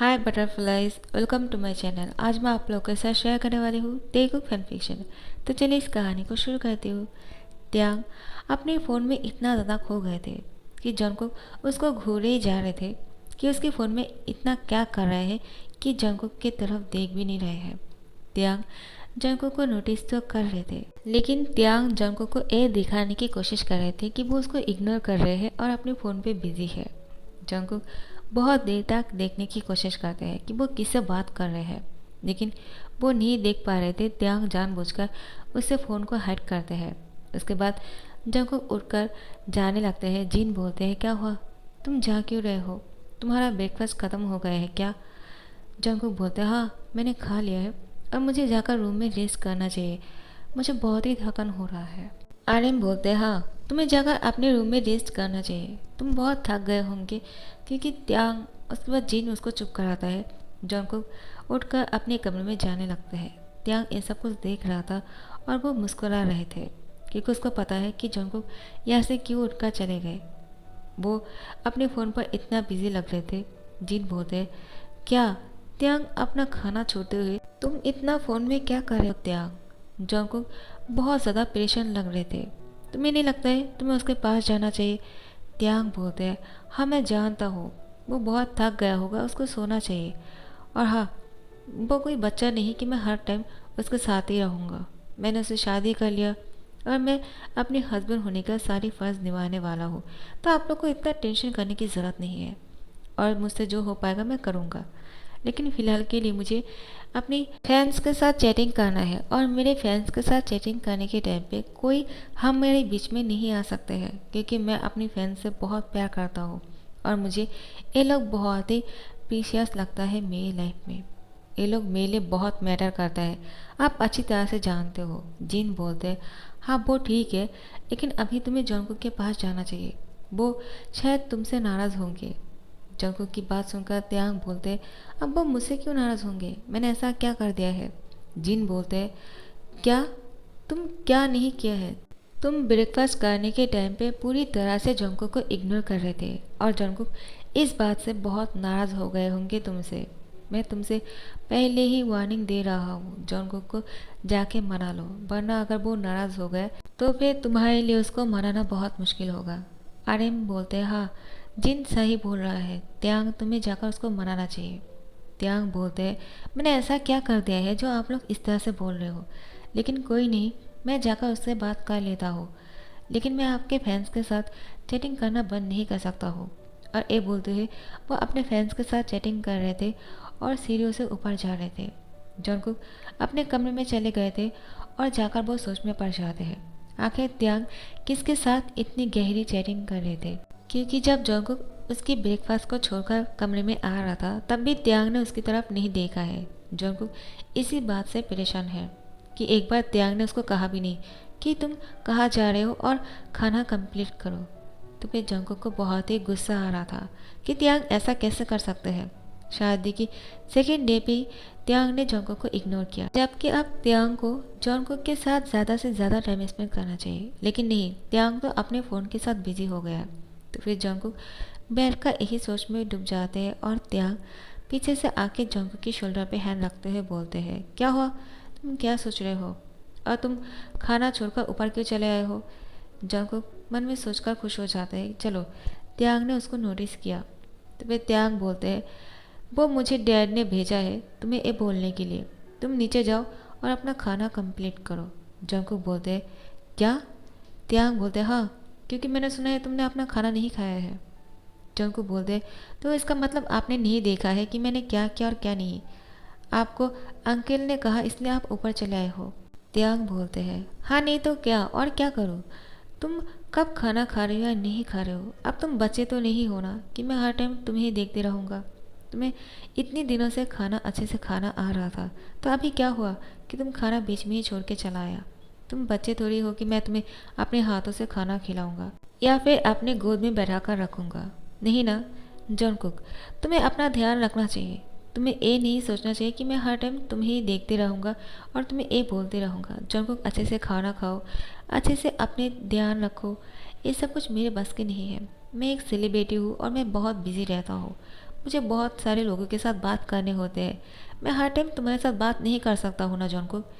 Hi butterflies, welcome to my channel. आज मैं आप लोगों के साथ शेयर करने वाली हूँ तेलुगु फैन फिक्शन। तो चलिए इस कहानी को शुरू करती हूँ। त्यांग अपने फ़ोन में इतना ज़्यादा खो गए थे कि जंगकुक उसको घूरे ही जा रहे थे कि उसके फ़ोन में इतना क्या कर रहे हैं कि जंगकुक की तरफ देख भी नहीं रहे हैं। त्यांग जंगकुक को नोटिस तो कर रहे थे, लेकिन त्यांग जंगकुक को ये दिखाने की कोशिश कर रहे थे कि वो उसको इग्नोर कर रहे हैं और अपने फ़ोन पे बिजी है। जंगकुक बहुत देर तक देखने की कोशिश करते हैं कि वो किससे बात कर रहे हैं, लेकिन वो नहीं देख पा रहे थे। त्यांग जानबूझकर उससे फ़ोन को हाइड करते हैं। उसके बाद जंगकुक उठकर जाने लगते हैं। जिन बोलते हैं, क्या हुआ, तुम जा क्यों रहे हो, तुम्हारा ब्रेकफास्ट ख़त्म हो गया है क्या? जंगकुक बोलते हैं, हाँ मैंने खा लिया है और मुझे जाकर रूम में रेस्ट करना चाहिए, मुझे बहुत ही थकान हो रहा है। आर्यन बोलते हैं, हाँ तुम्हें जाकर अपने रूम में रेस्ट करना चाहिए, तुम बहुत थक गए होंगे। क्योंकि त्यांग उसके बाद जिन उसको चुप कराता है। जंगकुक उठकर अपने कमरे में जाने लगते हैं। त्यांग ये सब कुछ देख रहा था और वो मुस्कुरा रहे थे क्योंकि उसको पता है कि जंगकुक यहाँ से क्यों उठकर चले गए। वो अपने फ़ोन पर इतना बिजी लग रहे थे। जिन बोलते हैं, क्या त्यांग अपना खाना छोड़ते हुए तुम इतना फ़ोन में क्या कर रहे हो त्यांग? जंगकुक बहुत ज़्यादा परेशान लग रहे थे। तुम्हें नहीं लगता है तुम्हें उसके पास जाना चाहिए? त्यांग बोलते हैं, हाँ मैं जानता हूँ वो बहुत थक गया होगा, उसको सोना चाहिए। और हाँ, वो कोई बच्चा नहीं कि मैं हर टाइम उसके साथ ही रहूँगा। मैंने उससे शादी कर लिया और मैं अपने हस्बैंड होने का सारी फ़र्ज़ निभाने वाला हूँ, तो आप लोग को इतना टेंशन करने की ज़रूरत नहीं है और मुझसे जो हो पाएगा मैं करूँगा। लेकिन फ़िलहाल के लिए मुझे अपनी फैंस के साथ चैटिंग करना है और मेरे फैंस के साथ चैटिंग करने के टाइम पे कोई हम मेरे बीच में नहीं आ सकते हैं, क्योंकि मैं अपनी फैंस से बहुत प्यार करता हूँ और मुझे ये लोग बहुत ही प्रीशियस लगता है मेरी लाइफ में। ये लोग मेरे लिए बहुत मैटर करता है, आप अच्छी तरह से जानते हो। जिन बोलते हैं, हाँ वो ठीक है, लेकिन अभी तुम्हें जंगकुक के पास जाना चाहिए, वो शायद तुमसे नाराज़ होंगे। जंगकुक की बात सुनकर त्यांग बोलते, अब वो मुझसे क्यों नाराज़ होंगे, मैंने ऐसा क्या कर दिया है? जिन बोलते, क्या तुम क्या नहीं किया है? तुम ब्रेकफास्ट करने के टाइम पे पूरी तरह से जंगकुक को इग्नोर कर रहे थे और जंगकुक इस बात से बहुत नाराज़ हो गए होंगे तुमसे। मैं तुमसे पहले ही वार्निंग दे रहा हूँ, जंगकुक को जाके मना लो, वरना अगर वो नाराज़ हो गए तो फिर तुम्हारे लिए उसको मनाना बहुत मुश्किल होगा। आर्यन बोलते हैं, हाँ जिन सही बोल रहा है त्यांग, तुम्हें जाकर उसको मनाना चाहिए। त्यांग बोलते हैं, मैंने ऐसा क्या कर दिया है जो आप लोग इस तरह से बोल रहे हो? लेकिन कोई नहीं, मैं जाकर उससे बात कर लेता हूँ, लेकिन मैं आपके फैंस के साथ चैटिंग करना बंद नहीं कर सकता हूँ। और ये बोलते हुए वो अपने फैंस के साथ चैटिंग कर रहे थे और सीढ़ियों से ऊपर जा रहे थे। जंगकुक अपने कमरे में चले गए थे और जाकर वो सोच में पड़ जाते हैं। आखिर त्यांग किसके साथ इतनी गहरी चैटिंग कर रहे थे? क्योंकि जब जंगकुक उसकी ब्रेकफास्ट को छोड़कर कमरे में आ रहा था तब भी त्यांग ने उसकी तरफ नहीं देखा है। जंगकुक इसी बात से परेशान है कि एक बार त्यांग ने उसको कहा भी नहीं कि तुम कहाँ जा रहे हो और खाना कंप्लीट करो। तो फिर जंगकुक को बहुत ही गुस्सा आ रहा था कि त्यांग ऐसा कैसे कर सकते हैं। शादी की सेकेंड डे पे त्यांग ने जंगकुक को इग्नोर किया, जबकि अब त्यांग को जंगकुक के साथ ज़्यादा से ज़्यादा टाइम स्पेंड करना चाहिए, लेकिन नहीं, त्यांग तो अपने फ़ोन के साथ बिजी हो गया। तो फिर जंगकुक बैठकर यही सोच में डूब जाते हैं और त्यांग पीछे से आके जंगकुक की शोल्डर पे हैंड रखते हुए बोलते हैं, क्या हुआ, तुम क्या सोच रहे हो और तुम खाना छोड़कर ऊपर क्यों चले आए हो? जंगकुक मन में सोचकर खुश हो जाते हैं, चलो त्यांग ने उसको नोटिस किया। तो फिर त्यांग बोलते हैं, वो मुझे डैड ने भेजा है तुम्हें ये बोलने के लिए, तुम नीचे जाओ और अपना खाना कंप्लीट करो। जंगकुक बोलते हैं, क्या? त्यांग बोलते हैं, हाँ क्योंकि मैंने सुना है तुमने अपना खाना नहीं खाया है। जंगकुक बोलते हैं, तो इसका मतलब आपने नहीं देखा है कि मैंने क्या किया और क्या नहीं? आपको अंकल ने कहा इसलिए आप ऊपर चले आए हो। त्यांग बोलते हैं, हाँ नहीं तो क्या, और क्या करूँ? तुम कब खाना खा रहे हो या नहीं खा रहे हो? अब तुम बच्चे तो नहीं हो ना कि मैं हर टाइम तुम्हें ही देखते रहूँगा। तुम्हें इतनी दिनों से खाना अच्छे से खाना आ रहा था, तो अभी क्या हुआ कि तुम खाना बीच में ही छोड़ के चला आया? तुम बच्चे थोड़ी हो कि मैं तुम्हें अपने हाथों से खाना खिलाऊंगा या फिर अपने गोद में बैठा कर रखूँगा, नहीं ना? जंगकुक, तुम्हें अपना ध्यान रखना चाहिए, तुम्हें ये नहीं सोचना चाहिए कि मैं हर टाइम तुम्हें ही देखते रहूँगा और तुम्हें ये बोलते रहूँगा। जंगकुक, अच्छे से खाना खाओ, अच्छे से अपने ध्यान रखो, ये सब कुछ मेरे बस के नहीं है। मैं एक सेलिब्रिटी हूँ और मैं बहुत बिजी रहता हूँ, मुझे बहुत सारे लोगों के साथ बात करने होते हैं, मैं हर टाइम तुम्हारे साथ बात नहीं कर सकता हूँ ना जॉनकुक।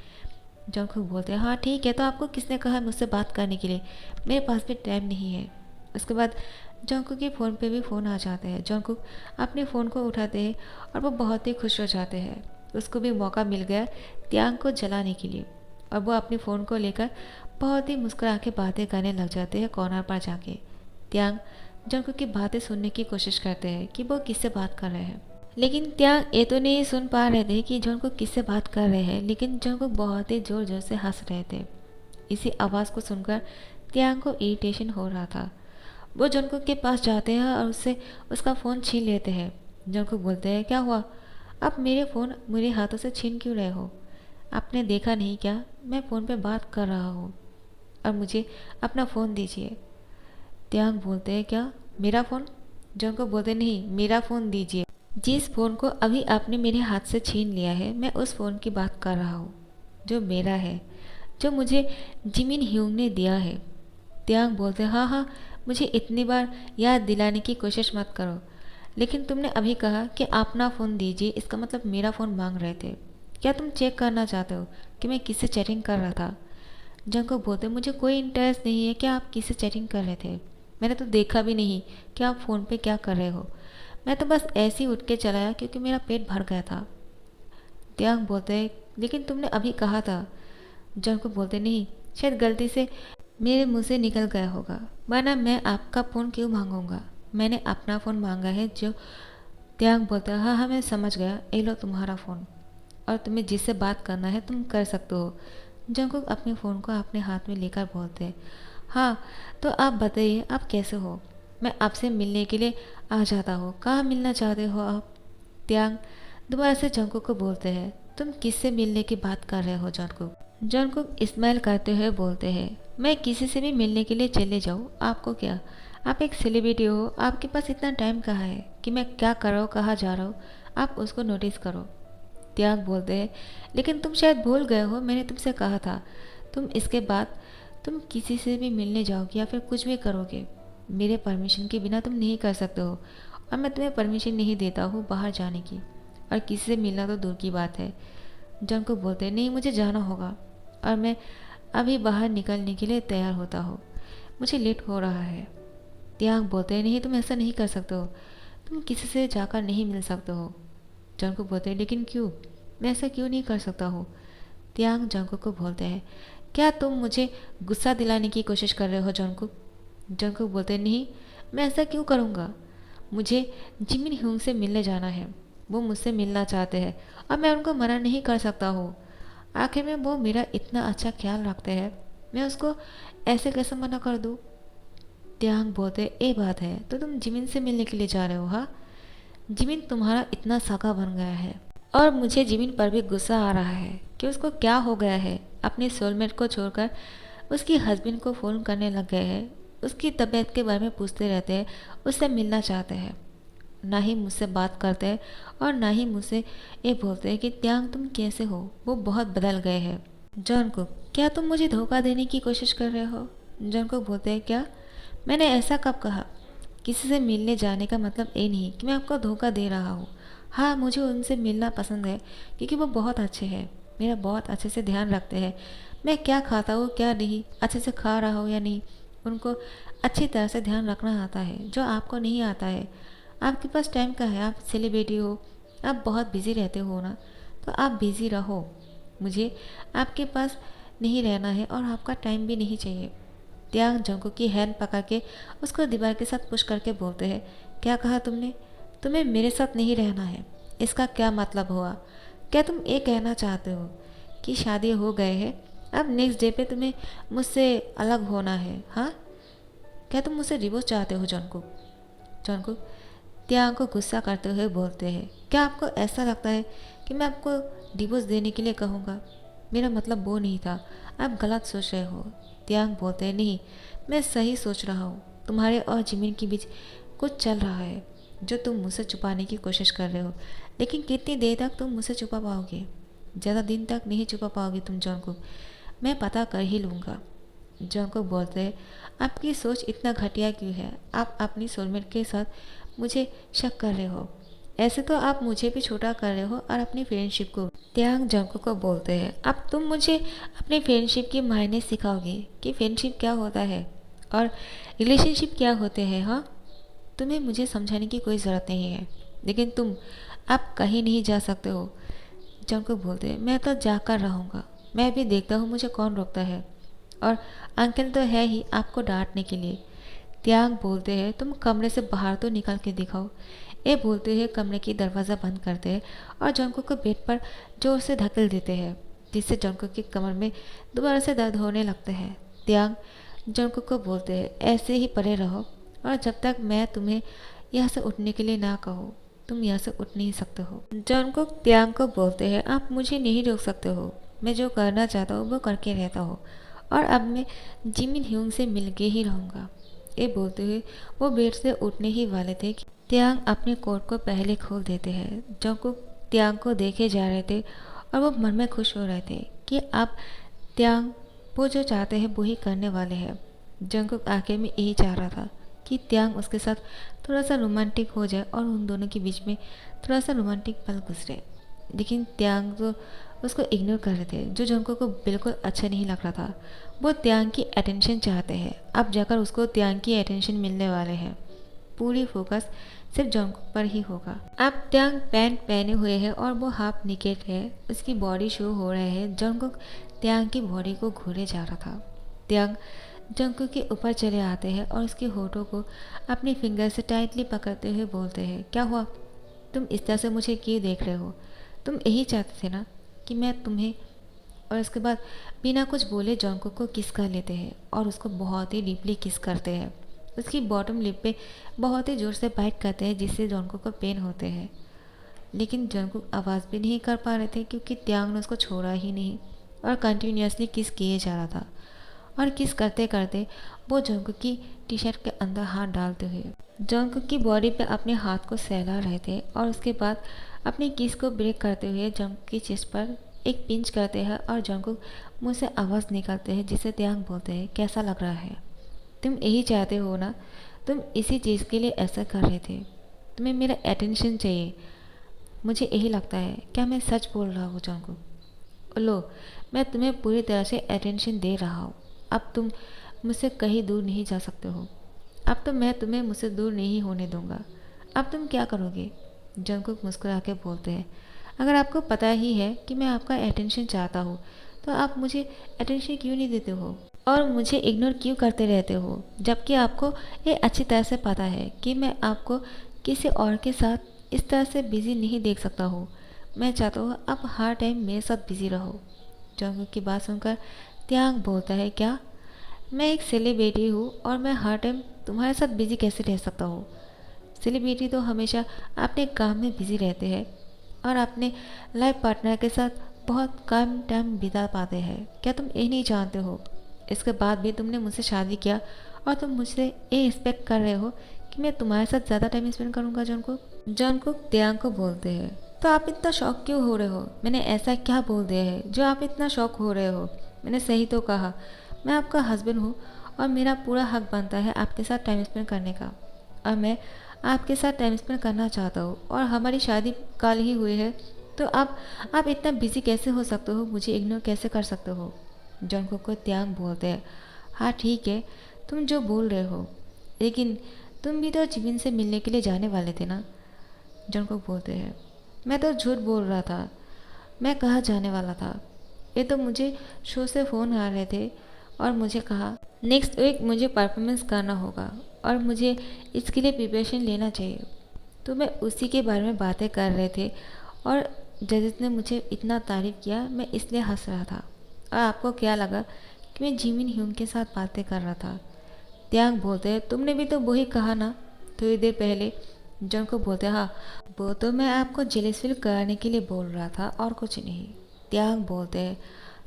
जॉनकुक बोलते हैं हाँ ठीक है, तो आपको किसने कहा मुझसे बात करने के लिए, मेरे पास भी टाइम नहीं है। उसके बाद जॉनकुक के फ़ोन पे भी फ़ोन आ जाते हैं। जॉनकुक अपने फ़ोन को उठाते हैं और वो बहुत ही खुश हो जाते हैं। उसको भी मौका मिल गया त्यांग को जलाने के लिए, और वो अपने फ़ोन को लेकर बहुत ही मुस्कुरा के बातें करने लग जाते हैं कॉर्नर पर जाके। त्यांग जॉनकुक की बातें सुनने की कोशिश करते हैं कि वो किससे बात कर रहे हैं, लेकिन त्यांग ये तो नहीं सुन पा रहे थे कि जॉनकुक किससे बात कर रहे हैं, लेकिन जॉनकुक बहुत ही ज़ोर ज़ोर से हंस रहे थे। इसी आवाज़ को सुनकर त्यांग को इरिटेशन हो रहा था। वो जॉनकुक के पास जाते हैं और उससे उसका फ़ोन छीन लेते हैं। जॉनकुक बोलते हैं क्या हुआ, आप मेरे फ़ोन मेरे हाथों से छीन क्यों रहे हो, आपने देखा नहीं क्या, मैं फ़ोन पे बात कर रहा हूँ, और मुझे अपना फ़ोन दीजिए। त्यांग बोलते हैं क्या, मेरा फ़ोन। जॉनकुक बोलते नहीं, मेरा फ़ोन दीजिए। जिस फ़ोन को अभी आपने मेरे हाथ से छीन लिया है, मैं उस फ़ोन की बात कर रहा हूँ जो मेरा है, जो मुझे जिमिन ह्यूंग ने दिया है। त्यांग बोलते हाँ हाँ, मुझे इतनी बार याद दिलाने की कोशिश मत करो, लेकिन तुमने अभी कहा कि अपना फ़ोन दीजिए, इसका मतलब मेरा फ़ोन मांग रहे थे। क्या तुम चेक करना चाहते हो कि मैं किससे चैटिंग कर रहा था। जंकुक बोलते मुझे कोई इंटरेस्ट नहीं है कि आप किससे चैटिंग कर रहे थे, मैंने तो देखा भी नहीं कि आप फ़ोन पे क्या कर रहे हो, मैं तो बस ऐसे ही उठ के चलाया क्योंकि मेरा पेट भर गया था। त्यांग बोलते लेकिन तुमने अभी कहा था। जंकुक बोलते नहीं, शायद गलती से मेरे मुंह से निकल गया होगा, वरना मैं आपका फ़ोन क्यों मांगूंगा, मैंने अपना फ़ोन मांगा है जो। त्यांग बोलता हाँ हाँ मैं समझ गया, ये लो तुम्हारा फ़ोन, और तुम्हें जिससे बात करना है तुम कर सकते हो। जंकुक अपने फ़ोन को अपने हाथ में लेकर बोलते हाँ, तो आप बताइए आप कैसे हो, मैं आपसे मिलने के लिए आ जाता हूँ, कहाँ मिलना चाहते हो आप। त्यांग दोबारा से जंकुक को बोलते हैं तुम किससे मिलने की बात कर रहे हो जंकुक। जंकुक इस्माइल करते हुए बोलते हैं मैं किसी से भी मिलने के लिए चले जाऊँ, आपको क्या, आप एक सेलिब्रिटी हो, आपके पास इतना टाइम कहाँ है कि मैं क्या कर रहा हूँ कहाँ जा रहा हूँ, आप उसको नोटिस करो। त्याग बोलते हैं लेकिन तुम शायद भूल गए हो, मैंने तुमसे कहा था तुम इसके बाद तुम किसी से भी मिलने जाओगे या फिर कुछ भी करोगे, मेरे परमिशन के बिना तुम नहीं कर सकते हो, और मैं तुम्हें परमिशन नहीं देता हूँ बाहर जाने की, और किसी से मिलना तो दूर की बात है। जन को बोलते नहीं मुझे जाना होगा, और मैं अभी बाहर निकलने के लिए तैयार होता हूँ, मुझे लेट हो रहा है। त्याग बोलते हैं नहीं तुम ऐसा नहीं कर सकते हो, तुम किसी से जाकर नहीं मिल सकते हो। जंकुक बोलते हैं लेकिन क्यों, मैं ऐसा क्यों नहीं कर सकता हूँ। त्यांग जंकुक को बोलते हैं क्या तुम मुझे गुस्सा दिलाने की कोशिश कर रहे हो जंकुक। जंकुक बोलते हैं नहीं, मैं ऐसा क्यों करूँगा, मुझे जिमिन ह्यूंग से मिलने जाना है, वो मुझसे मिलना चाहते हैं और मैं उनको मना नहीं कर सकता हूँ, आखिर में वो मेरा इतना अच्छा ख्याल रखते हैं, मैं उसको ऐसे कैसे मना कर दूँ। त्यांग बोलते ये बात है तो तुम जिमिन से मिलने के लिए जा रहे हो। हाँ, जिमिन तुम्हारा इतना साका बन गया है, और मुझे जिमिन पर भी गुस्सा आ रहा है कि उसको क्या हो गया है, अपने सोलमेट को छोड़कर उसकी हस्बैंड को फ़ोन करने लग गए हैं, उसकी तबीयत के बारे में पूछते रहते हैं, उससे मिलना चाहते हैं, ना ही मुझसे बात करते हैं और ना ही मुझसे ये बोलते हैं कि त्यांग तुम कैसे हो, वो बहुत बदल गए हैं। जॉन को क्या तुम मुझे धोखा देने की कोशिश कर रहे हो। जॉन को बोलते हैं क्या, मैंने ऐसा कब कहा, किसी से मिलने जाने का मतलब ये नहीं कि मैं आपको धोखा दे रहा हूँ। हाँ, मुझे उनसे मिलना पसंद है क्योंकि वो बहुत अच्छे हैं, मेरा बहुत अच्छे से ध्यान रखते हैं, मैं क्या खाता हूँ क्या नहीं, अच्छे से खा रहा हूँ या नहीं, उनको अच्छी तरह से ध्यान रखना आता है जो आपको नहीं आता है। आपके पास टाइम का है, आप सेलिब्रिटी हो, आप बहुत बिज़ी रहते हो ना, तो आप बिज़ी रहो, मुझे आपके पास नहीं रहना है और आपका टाइम भी नहीं चाहिए। त्यांग जंकुक की हैंड पकड़ के उसको दीवार के साथ पुश करके बोलते हैं क्या कहा तुमने, तुम्हें मेरे साथ नहीं रहना है, इसका क्या मतलब हुआ, क्या तुम ये कहना चाहते हो कि शादी हो गए है, अब नेक्स्ट डे पे तुम्हें मुझसे अलग होना है। हाँ, क्या तुम मुझसे डिवोर्स चाहते हो जंकुक। जंकुक त्यांग को गुस्सा करते हुए बोलते हैं क्या आपको ऐसा लगता है कि मैं आपको डिवोर्स देने के लिए कहूँगा, मेरा मतलब वो नहीं था, आप गलत सोच रहे हो। त्यांग बोलते हैं नहीं, मैं सही सोच रहा हूँ, तुम्हारे और जिमिन के बीच कुछ चल रहा है जो तुम मुझसे छुपाने की कोशिश कर रहे हो, लेकिन कितनी देर तक तुम मुझसे छुपा पाओगे, ज़्यादा दिन तक नहीं छुपा पाओगे तुम जंकुक, मैं पता कर ही लूँगा। जंकुक बोलते हैं आपकी सोच इतना घटिया क्यों है, आप अपनी सोलमेट के साथ मुझे शक कर रहे हो, ऐसे तो आप मुझे भी छोटा कर रहे हो और अपनी फ्रेंडशिप को। त्यांग जंगकुक को बोलते हैं, अब तुम मुझे अपनी फ्रेंडशिप के मायने सिखाओगे कि फ्रेंडशिप क्या होता है और रिलेशनशिप क्या होते हैं। हाँ, तुम्हें मुझे समझाने की कोई ज़रूरत नहीं है, लेकिन तुम आप कहीं नहीं जा सकते हो। जंगकुक बोलते हैं, मैं तो जाकर रहूँगा, मैं भी देखता हूँ मुझे कौन रोकता है, और अंकल तो है ही आपको डांटने के लिए। त्यांग बोलते हैं, तुम कमरे से बाहर तो निकल के दिखाओ। ये बोलते हैं कमरे की दरवाज़ा बंद करते हैं और जंगकुक को बेड पर जोर से धकेल देते हैं, जिससे जंगकुक की कमर में दोबारा से दर्द होने लगता है। त्यांग जंगकुक को बोलते हैं, ऐसे ही पड़े रहो और जब तक मैं तुम्हें यहाँ से उठने के लिए ना कहूँ तुम यहाँ से उठ नहीं सकते हो। जंगकुक त्यांग को बोलते हैं, आप मुझे नहीं रोक सकते हो, मैं जो करना चाहता हूँ वो करके रहता हूँ और अब मैं जिमिन ह्यूंग से मिल के ही रहूँगा। ये बोलते हुए वो बेड से उठने ही वाले थे कि त्यांग अपने कोट को पहले खोल देते हैं। जंगकुक त्यांग को देखे जा रहे थे और वो मन में खुश हो रहे थे कि अब त्यांग वो जो चाहते हैं वो ही करने वाले हैं। जंगकुक आखिर में यही चाह रहा था कि त्यांग उसके साथ थोड़ा सा रोमांटिक हो जाए और उन दोनों के बीच में थोड़ा सा रोमांटिक पल गुजरे, लेकिन त्यांग तो उसको इग्नोर कर रहे थे, जो जंगकुक को बिल्कुल अच्छा नहीं लग रहा था। वो त्यांग की अटेंशन चाहते हैं, अब जाकर उसको त्यांग की अटेंशन मिलने वाले हैं। पूरी फोकस सिर्फ जंगकुक पर ही होगा। अब त्यांग पैंट पहने हुए है और वो हाफ निकेट है, उसकी बॉडी शो हो रहा है। जंगकुक त्यांग की बॉडी को घूरे जा रहा था। त्यांग जंगकुक के ऊपर चले आते हैं और उसके होठों को अपनी फिंगर से टाइटली पकड़ते हुए बोलते हैं, क्या हुआ, तुम इस तरह से मुझे क्यों देख रहे हो, तुम यही चाहते थे ना कि मैं तुम्हें। और उसके बाद बिना कुछ बोले जंगकुक को किस कर लेते हैं और उसको बहुत ही डीपली किस करते हैं। उसकी बॉटम लिप पे बहुत ही ज़ोर से बाइट करते हैं, जिससे जंगकुक को पेन होते हैं, लेकिन जंगकुक आवाज़ भी नहीं कर पा रहे थे क्योंकि त्यांग ने उसको छोड़ा ही नहीं और कंटिन्यूसली किस किए जा रहा था। और किस करते करते वो जंगकुक की टी शर्ट के अंदर हाथ डालते हुए जंगकुक की बॉडी पे अपने हाथ को सहला रहे थे और उसके बाद अपनी किस को ब्रेक करते हुए जंगकुक की चेस्ट पर एक पिंच करते हैं और जंगकुक मुंह से आवाज़ निकालते हैं, जिसे त्यांग बोलते हैं, कैसा लग रहा है, तुम यही चाहते हो ना, तुम इसी चीज़ के लिए ऐसा कर रहे थे, तुम्हें मेरा अटेंशन चाहिए, मुझे यही लगता है, क्या मैं सच बोल रहा हूँ जंगकुक? लो, मैं तुम्हें पूरी तरह से अटेंशन दे रहा हूँ, अब तुम मुझसे कहीं दूर नहीं जा सकते हो, अब तो मैं तुम्हें मुझसे दूर नहीं होने दूंगा, अब तुम क्या करोगे? जंगकुक मुस्कुरा के बोलते हैं, अगर आपको पता ही है कि मैं आपका अटेंशन चाहता हूँ तो आप मुझे अटेंशन क्यों नहीं देते हो और मुझे इग्नोर क्यों करते रहते हो, जबकि आपको ये अच्छी तरह से पता है कि मैं आपको किसी और के साथ इस तरह से बिज़ी नहीं देख सकता हूँ। मैं चाहता हूँ आप हर टाइम मेरे साथ बिज़ी रहो। जंगकुक की बात सुनकर त्यांग बोलता है, क्या मैं एक सेलिब्रिटी हूँ और मैं हर टाइम तुम्हारे साथ बिज़ी कैसे रह सकता हूँ? सेलिब्रिटी तो हमेशा अपने काम में बिज़ी रहते हैं और अपने लाइफ पार्टनर के साथ बहुत कम टाइम बिता पाते हैं, क्या तुम ये नहीं जानते हो? इसके बाद भी तुमने मुझसे शादी किया और तुम मुझसे ये एक्सपेक्ट कर रहे हो कि मैं तुम्हारे साथ ज़्यादा टाइम स्पेंड करूँगा। जंगकुक त्यांग को बोलते हैं, तो आप इतना शौक क्यों हो रहे हो? मैंने ऐसा क्या बोल दिया है जो आप इतना शौक हो रहे हो? मैंने सही तो कहा, मैं आपका हस्बैंड हूँ और मेरा पूरा हक बनता है आपके साथ टाइम स्पेंड करने का, और मैं आपके साथ टाइम स्पेंड करना चाहता हूँ और हमारी शादी कल ही हुई है, तो आप इतना बिजी कैसे हो सकते हो, मुझे इग्नोर कैसे कर सकते हो? जंगकुक को त्यांग बोलते हैं, हाँ ठीक है, तुम जो बोल रहे हो, लेकिन तुम भी तो जिमिन से मिलने के लिए जाने वाले थे ना? जंगकुक बोलते हैं, मैं तो झूठ बोल रहा था, मैं कहाँ जाने वाला था, ये तो मुझे शो से फ़ोन आ रहे थे और मुझे कहा नेक्स्ट वीक मुझे परफॉर्मेंस करना होगा और मुझे इसके लिए प्रिपरेशन लेना चाहिए, तो मैं उसी के बारे में बातें कर रहे थे और जजेस ने मुझे इतना तारीफ़ किया, मैं इसलिए हंस रहा था, और आपको क्या लगा कि मैं जिमिन ह्यूंग के साथ बातें कर रहा था? त्यांग बोलते हैं, तुमने भी तो वही कहा ना थोड़ी देर पहले। जंगकुक बोलते हैं, हाँ वो तो मैं आपको जेलस फील कराने के लिए बोल रहा था और कुछ नहीं। त्यांग बोलते हैं,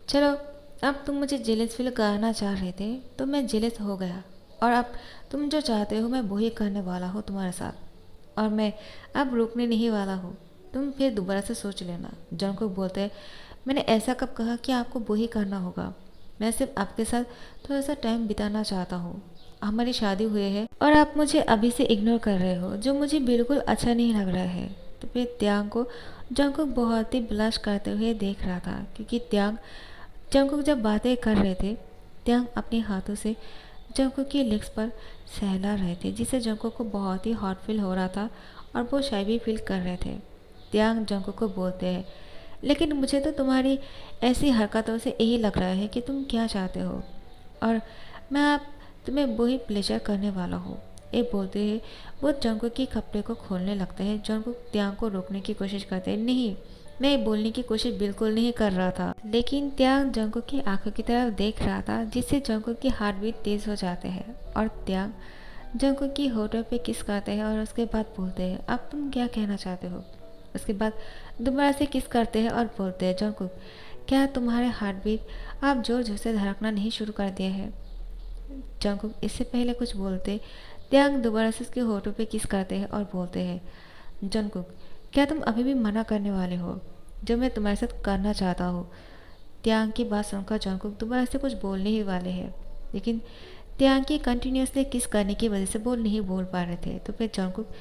चलो अब तुम मुझे जेलस फील कराना चाह रहे थे तो मैं जेलस हो गया, और अब तुम जो चाहते हो मैं वही करने वाला हूँ तुम्हारे साथ, और मैं अब रुकने नहीं वाला हूँ, तुम फिर दोबारा से सोच लेना। जंगकुक बोलते हैं, मैंने ऐसा कब कहा कि आपको वही करना होगा, मैं सिर्फ आपके साथ थोड़ा सा टाइम बिताना चाहता हूँ, हमारी शादी हुई है और आप मुझे अभी से इग्नोर कर रहे हो, जो मुझे बिल्कुल अच्छा नहीं लग रहा है। तो फिर त्यांग को जंगकुक बहुत ही ब्लश करते हुए देख रहा था, क्योंकि जंगकुक जब बातें कर रहे थे, त्यांग अपने हाथों से जंगकुक की लिप्स पर सहला रहे थे, जिससे जंगकुक को बहुत ही हॉट फील हो रहा था और वो शाय भी फील कर रहे थे। त्यांग जंगकुक को बोलते हैं, लेकिन मुझे तो तुम्हारी ऐसी हरकतों से यही लग रहा है कि तुम क्या चाहते हो, और मैं अब तुम्हें वही प्लेजर करने वाला हूँ। ये बोलते ही वो जंगकुक के कपड़े को खोलने लगता है। जंगकुक त्यांग को रोकने की कोशिश करते हैं, नहीं, मैं ये बोलने की कोशिश बिल्कुल नहीं कर रहा था। लेकिन त्यांग जंगकुक की आंखों की तरफ देख रहा था, जिससे जंगकुक की हार्ट बीट तेज हो जाते हैं, और त्यांग जंगकुक की होठों पे किस करते हैं और उसके बाद बोलते हैं, अब तुम क्या कहना चाहते हो। उसके बाद दोबारा से किस करते हैं और बोलते हैं, जंगकुक, क्या तुम्हारे हार्ट बीट आप जोर जोर से धड़कना नहीं शुरू कर दिए हैं। जंगकुक इससे पहले कुछ बोलते, त्यांग दोबारा से उसके होठों पे किस करते हैं और बोलते हैं, जंगकुक, क्या तुम अभी भी मना करने वाले हो जो मैं तुम्हारे साथ करना चाहता हूँ। त्यांग की बात सुनकर जंगकुक दोबारा से कुछ बोलने ही वाले हैं, लेकिन त्यांग की कंटिन्यूसली किस करने की वजह से वो नहीं बोल पा रहे थे। तो फिर जंगकुक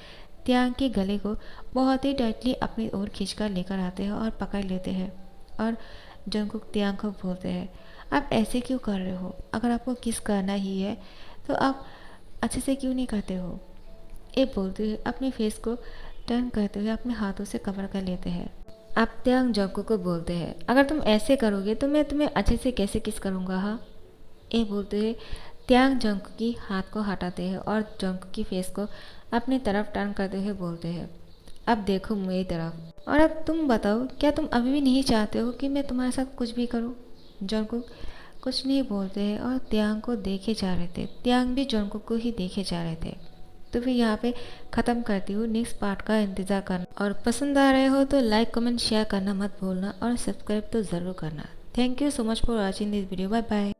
त्यांग के गले को बहुत ही टाइटली अपनी ओर खींचकर लेकर आते हैं और पकड़ लेते हैं, और जंगकुक त्यांग को बोलते हैं, आप ऐसे क्यों कर रहे हो, अगर आपको किस करना ही है तो आप अच्छे से क्यों नहीं करते हो। ये बोलते हुए अपने फेस को टर्न करते हुए अपने हाथों से कवर कर लेते हैं। अब त्यांग जंगकुक को बोलते हैं, अगर तुम ऐसे करोगे तो मैं तुम्हें अच्छे से कैसे किस करूँगा। हाँ, ये बोलते हुए त्यांग जंगकुक की हाथ को हटाते हैं और जंगकुक की फेस को अपनी तरफ टर्न करते हुए बोलते हैं, अब देखो मेरी तरफ, और अब तुम बताओ, क्या तुम अभी भी नहीं चाहते हो कि मैं तुम्हारे साथ कुछ भी करूँ। जंगकुक कुछ नहीं बोलते हैं और त्यांग को देखे जा रहे थे। त्यांग भी जंगकुक को ही देखे जा रहे थे। तो फिर यहाँ पे ख़त्म करती हूँ। नेक्स्ट पार्ट का इंतज़ार करना, और पसंद आ रहे हो तो लाइक कमेंट शेयर करना मत भूलना, और सब्सक्राइब तो ज़रूर करना। Thank you so much for watching this video. Bye bye.